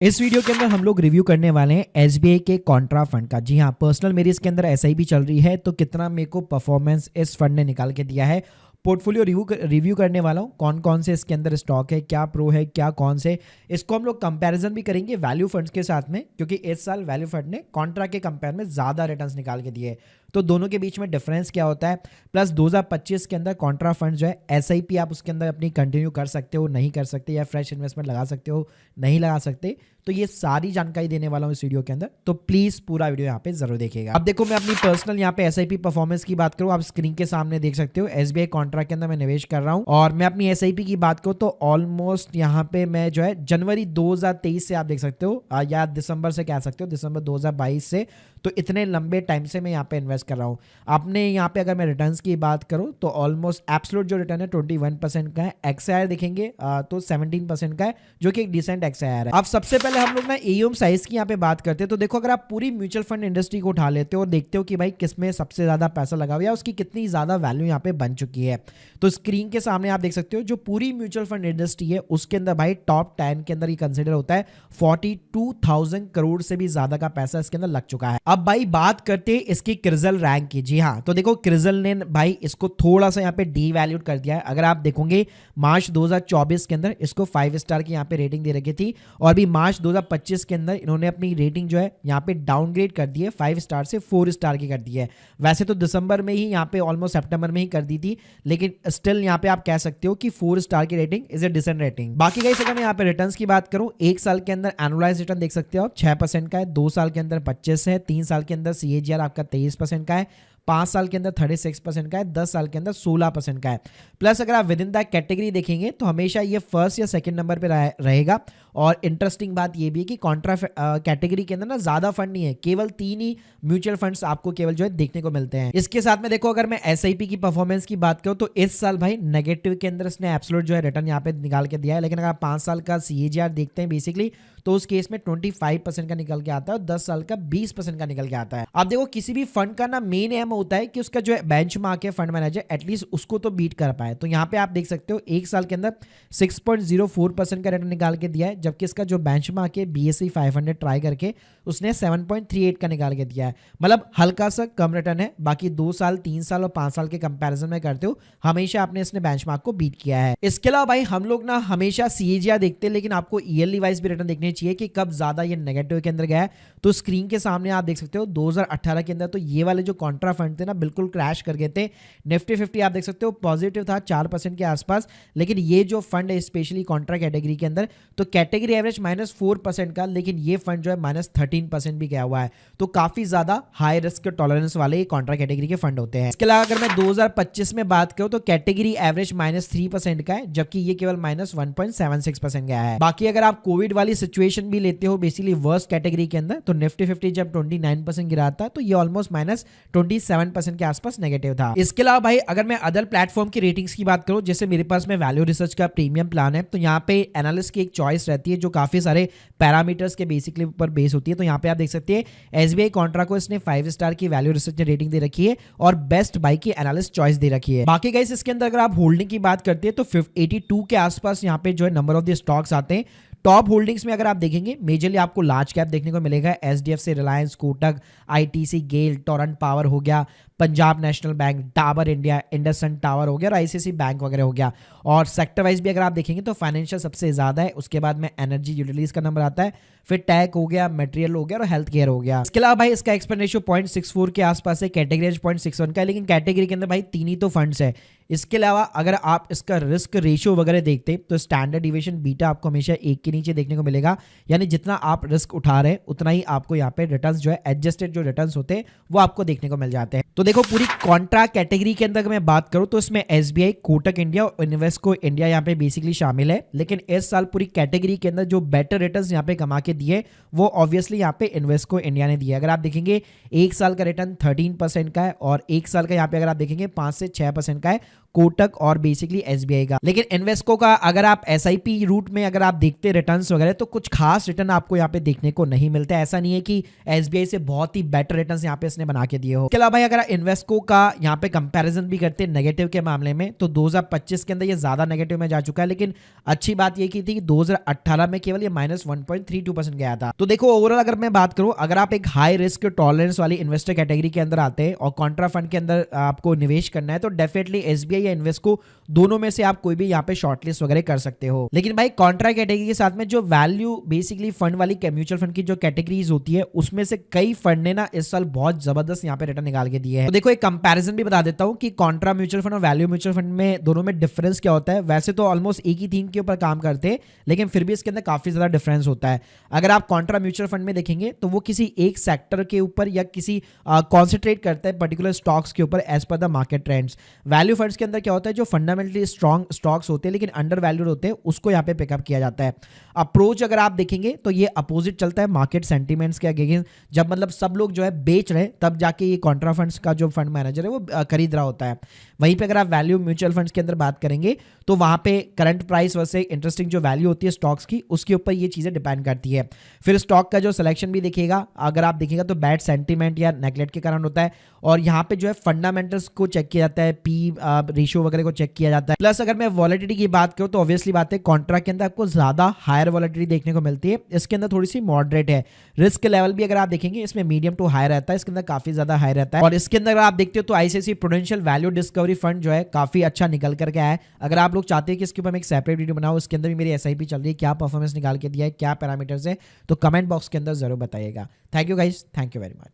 इस वीडियो के अंदर हम लोग रिव्यू करने वाले हैं एसबीआई के कॉन्ट्रा फंड का। जी हाँ, पर्सनल मेरी इसके अंदर एसआईपी चल रही है, तो कितना मेरे को परफॉर्मेंस इस फंड ने निकाल के दिया है। पोर्टफोलियो रिव्यू करने वाला हूँ, कौन कौन से इसके अंदर स्टॉक है, क्या प्रो है, क्या कौन से। इसको हम लोग कंपैरिजन भी करेंगे वैल्यू फंड्स के साथ में, क्योंकि इस साल वैल्यू फंड ने कॉन्ट्रा के कंपेयर में ज़्यादा रिटर्न्स निकाल के दिए, तो दोनों के बीच में डिफरेंस क्या होता है। प्लस 2025 के अंदर कॉन्ट्रा फंड जो है एसआईपी आप उसके अंदर अपनी कंटिन्यू कर सकते हो, नहीं कर सकते, या फ्रेश इन्वेस्टमेंट लगा सकते हो, नहीं लगा सकते। तो ये सारी जानकारी देने वाला हूँ इस वीडियो के अंदर, तो प्लीज पूरा वीडियो यहाँ पे जरूर देखिएगा। अब देखो, मैं अपनी पर्सनल यहाँ पे एसआईपी परफॉर्मेंस की बात करूँ, आप स्क्रीन के सामने देख सकते हो एसबीआई कॉन्ट्रा के अंदर मैं निवेश कर रहा हूँ। और मैं अपनी एसआईपी की बात करूँ तो ऑलमोस्ट यहाँ पे मैं जो है जनवरी 2023 से आप देख सकते हो, या दिसंबर से कह सकते हो, दिसंबर 2022 से, तो इतने लंबे टाइम से मैं यहाँ पे इन्वेस्ट कर रहा हूँ। आपने यहाँ पे अगर मैं रिटर्न्स की बात करूँ तो ऑलमोस्ट एब्सोल्यूट जो रिटर्न है 21% का है। एक्सआईआर देखेंगे तो 17% का है, जो कि एक डिसेंट एक्सआईआर है। अब सबसे पहले हम लोग ना एयूएम साइज की यहाँ पे बात करते हैं, तो देखो अगर आप पूरी म्यूचुअल फंड इंडस्ट्री को उठा लेते हो और देखते हो कि भाई किसमें सबसे ज्यादा पैसा लगा हुआ है, उसकी कितनी ज्यादा वैल्यू यहाँ पे बन चुकी है, तो स्क्रीन के सामने आप देख सकते हो जो पूरी म्यूचुअल फंड इंडस्ट्री है उसके अंदर भाई टॉप 10 के अंदर ये कंसिडर होता है। 42,000 करोड़ से भी ज्यादा का पैसा इसके अंदर लग चुका है। अब भाई बात करते हैं इसकी क्रिजल रैंक की। जी हाँ, तो देखो क्रिजल ने भाई इसको थोड़ा सा यहाँ पे डीवैल्यूड कर दिया है। अगर आप देखोगे मार्च 2024 के अंदर इसको 5 स्टार की यहाँ पे रेटिंग दे रखी थी, और भी मार्च 2025 के अंदर इन्होंने अपनी रेटिंग जो है यहाँ पे डाउनग्रेड कर दी है, 5 स्टार से 4 स्टार की कर दी है। वैसे तो दिसंबर में ही यहाँ पे ऑलमोस्ट सितंबर में ही कर दी थी, लेकिन स्टिल यहाँ पे आप कह सकते हो कि 4 स्टार की rating is a decent rating. बाकी गाइस अगर मैं यहाँ पे रिटर्न्स की बात करूँ, 1 साल के अंदर एनुअलाइज रिटर्न देख सकते हो आप 6% का है, 2 साल के अंदर 25 है, 3 साल के अंदर सीएजीआर आपका 23% का है, 5 साल के अंदर 36% का है, 10 साल के अंदर 16% का है। प्लस अगर आप विद इन द कैटेगरी देखेंगे तो हमेशा ये फर्स्ट या सेकंड नंबर पे रहेगा। और इंटरेस्टिंग बात ये भी है कि कॉन्ट्रा कैटेगरी के अंदर ना ज्यादा फंड नहीं है, केवल 3 ही म्यूचुअल फंड्स आपको केवल जो है देखने को मिलते हैं। इसके साथ में देखो अगर मैं एसआईपी की परफॉर्मेंस की बात करूं तो इस साल भाई नेगेटिव के अंदर इसने एब्सोल्यूट जो है रिटर्न यहाँ पे निकाल के दिया है, लेकिन अगर आप 5 साल का सीएजीआर देखते हैं बेसिकली, तो उस केस में 25% का निकल के आता है और 10 साल का 20% का निकल के आता है। अब देखो किसी भी फंड का ना मेन एम होता है कि उसका जो है बेंचमार्क है फंड मैनेजर एटलीस्ट उसको तो बीट कर पाए। तो यहाँ पे आप देख सकते हो 1 साल के अंदर 6.04% का रिटर्न निकाल के दिया है, जबकि इसका जो बेंचमार्क है बीएसई 500 ट्राई करके उसने 7.38 का निकाल के दिया है। मतलब हल्का सा कम रिटर्न है। बाकी 2 साल 3 साल और 5 साल के कंपैरिजन में करते हो हमेशा आपने इसने बेंचमार्क को बीट किया है। इसके अलावा भाई हम लोग ना हमेशा सीएजीआर देखते हैं, लेकिन आपको ईयरली वाइज भी रिटर्न देखने चाहिए कि कब ज्यादा ये नेगेटिव के अंदर गया है। तो स्क्रीन के सामने आप देख सकते हो 2018 के अंदर तो ये वाले जो कॉन्ट्रा फंड थे ना बिल्कुल क्रैश कर गए थे। निफ्टी 50 आप देख सकते हो पॉजिटिव था 4% के आसपास, लेकिन ये जो फंड है स्पेशली कॉन्ट्रा कैटेगरी के अंदर, तो कैटेगरी एवरेज -4% का, लेकिन ये फंड जो है -13% भी गया हुआ है। तो काफी ज्यादा हाई रिस्क टॉलरेंस वाले कॉन्ट्रा कैटेगरी के फंड होते हैं। इसके अलावा अगर मैं 2025 में बात करूं तो कैटेगरी एवरेज -3% का है, जबकि ये केवल -1.76% गया है। बाकी अगर आप कोविड वाली सिचुएशन भी लेते हो बेसिकली वर्स्ट कैटेगरी के अंदर, तो निफ्टी 50 जब 29% गिरा था तो ये ऑलमोस्ट -27% के आसपास नेगेटिव था। इसके अलावा भाई अगर मैं अदर प्लेटफॉर्म की रेटिंग्स की बात करूं, जैसे मेरे पास में वैल्यू रिसर्च का प्रीमियम प्लान है, तो यहाँ पे एनालिस्ट की एक चॉइस रहती है जो काफी सारे पैरामीटर्स के बेसिकली ऊपर बेस होती है। तो यहाँ पे आप देख सकते हैं एसबीआई कॉन्ट्रा को इसने 5 स्टार की वैल्यू रिसर्च ने रेटिंग दे रखी है और बेस्ट बाय की एनालिस्ट चॉइस दे रखी है। बाकी गाइस इसके अंदर अगर आप होल्डिंग की बात करते हैं तो 82 के आसपास यहाँ पे जो है नंबर ऑफ द स्टॉक्स आते हैं। टॉप होल्डिंग्स में अगर आप देखेंगे मेजरली आपको लार्ज कैप देखने को मिलेगा, एचडीएफसी, रिलायंस, कोटक, आईटीसी, गेल, टोरेंट पावर हो गया, Punjab national bank, Dabur India, IndusInd tower हो गया और आईसीआईसीआई बैंक वगैरह हो गया। और सेक्टर वाइज भी अगर आप देखेंगे तो फाइनेंशियल सबसे ज्यादा है, उसके बाद में एनर्जी यूटिलिटीज का नंबर आता है, फिर टेक हो गया, मटेरियल हो गया और हेल्थ केयर हो गया। इसके अलावा भाई इसका एक्सपेंड रेशियो 0.64 के आसपास है, कैटेगरी 0.61 का है, लेकिन कैटेगरी के अंदर भाई 3 ही तो फंड्स है। इसके अलावा अगर आप इसका रिस्क रेशियो वगैरह देखते तो स्टैंडर्ड डिविएशन बीटा आपको हमेशा 1 के नीचे देखने को मिलेगा, यानी जितना आप रिस्क उठा रहे हैं उतना ही आपको यहाँ पे रिटर्न्स जो है एडजस्टेड जो रिटर्न्स होते हैं वो आपको देखने को मिल जाते हैं। तो देखो पूरी कॉन्ट्रा कैटेगरी के अंदर मैं बात करूं तो इसमें एसबीआई, कोटक इंडिया और इन्वेस्को इंडिया यहाँ पे बेसिकली शामिल है, लेकिन इस साल पूरी कैटेगरी के अंदर जो बेटर रिटर्न्स यहाँ पे कमा के दिए वो ऑब्वियसली यहाँ पे इन्वेस्को इंडिया ने दिया। अगर आप देखेंगे 1 साल का रिटर्न 13% का है और 1 साल का यहाँ पे अगर आप देखेंगे 5 से 6% का है। कोटक और बेसिकली एसबीआई का। लेकिन इन्वेस्को का अगर आप एसआईपी रूट में अगर आप देखते रिटर्न्स वगैरह तो कुछ खास रिटर्न आपको यहाँ पे देखने को नहीं मिलता। ऐसा नहीं है कि एसबीआई से बहुत ही बेटर रिटर्न्स यहाँ पे इसने बना के दिए हो। इसके अलावा भाई अगर इन्वेस्को का यहाँ पे कंपैरिजन भी करते हैं नेगेटिव के मामले में तो 2025 के अंदर ये ज्यादा नेगेटिव में जा चुका है, लेकिन अच्छी बात ये की थी कि 2018 में केवल ये -1.32% गया था। तो देखो ओवरऑल अगर मैं बात करूं, अगर आप एक हाई रिस्क टॉलरेंस वाली इन्वेस्टर कैटेगरी के अंदर आते हैं और कॉन्ट्रा फंड के अंदर आपको निवेश करना है तो डेफिनेटली एसबीआई या इन्वेस्को दोनों में से आप कोई भी यहाँ पे शॉर्टलिस्ट वगैरह कर सकते हो। लेकिन भाई कॉन्ट्रा कैटेगरी के साथ में जो वैल्यू बेसिकली फंड वाली म्यूचुअल फंड की जो कैटेगरीज होती है उसमें से कई फंड ने ना इस साल बहुत जबरदस्त यहाँ पे रिटर्न निकाल के दिए हैं। तो देखो एक कंपैरिजन भी बता देता हूँ कि कॉन्ट्रा म्यूचुअल फंड और वैल्यू म्यूचुअल फंड में दोनों में डिफरेंस क्या होता है। वैसे तो ऑलमोस्ट एक ही थीम के ऊपर काम करते हैं लेकिन फिर भी इसके अंदर काफी ज्यादा डिफरेंस होता है। अगर आप कॉन्ट्रा म्यूचुअल फंड में देखेंगे तो वो किसी एक सेक्टर के ऊपर या किसी कॉन्सेंट्रेट करता है पर्टिकुलर स्टॉक्स के ऊपर as per the market trends. Value funds के अंदर क्या होता है, जो फंडामेंटली स्ट्रॉन्ग स्टॉक्स होते हैं लेकिन अंडर वैल्यूड होते हैं उसको यहाँ पे पिकअप किया जाता है। अप्रोच अगर आप देखेंगे तो ये अपोजिट चलता है मार्केट सेंटीमेंट्स के अगेंस्ट। जब मतलब सब लोग जो है बेच रहे हैं तब जाके ये कॉन्ट्रा फंड्स का जो फंड मैनेजर है वो खरीद रहा होता है। वहीं पे अगर आप वैल्यू म्यूचुअल फंड्स के अंदर बात करेंगे तो वहां पे करंट प्राइस वर्सेस इंटरेस्टिंग जो वैल्यू होती है स्टॉक्स की उसके ऊपर ये चीजें डिपेंड करती है। फिर स्टॉक का जो सिलेक्शन भी देखिएगा, अगर आप देखिएगा तो बैड सेंटीमेंट या नेगलेक्ट के कारण होता है और यहाँ पे जो है फंडामेंटल्स को चेक किया जाता है, पी रेशियो वगैरह को चेक किया जाता है। प्लस अगर मैं वॉलेटिलिटी की बात करूँ तो ऑब्वियसली बात है कॉन्ट्रा के अंदर आपको ज्यादा हायर वॉलेटिलिटी देखने को मिलती है, इसके अंदर थोड़ी सी मॉडरेट है। रिस्क लेवल भी अगर आप देखेंगे इसमें मीडियम टू हाई रहता है, इसके अंदर काफी ज्यादा हाई रहता है। और इसके अंदर अगर आप देखते हो तो ICICI prudential value discovery fund जो है काफी अच्छा निकल करके आया है। अगर आप लोग चाहते हैं कि इसके ऊपर मैं एक सेपरेट वीडियो बनाऊं, इसके अंदर भी मेरी एसआईपी चल रही है, क्या परफॉर्मेंस निकाल के दिया है, क्या पैरामीटर्स है, तो कमेंट बॉक्स के अंदर जरूर बताइएगा। Thank you guys, thank you very much.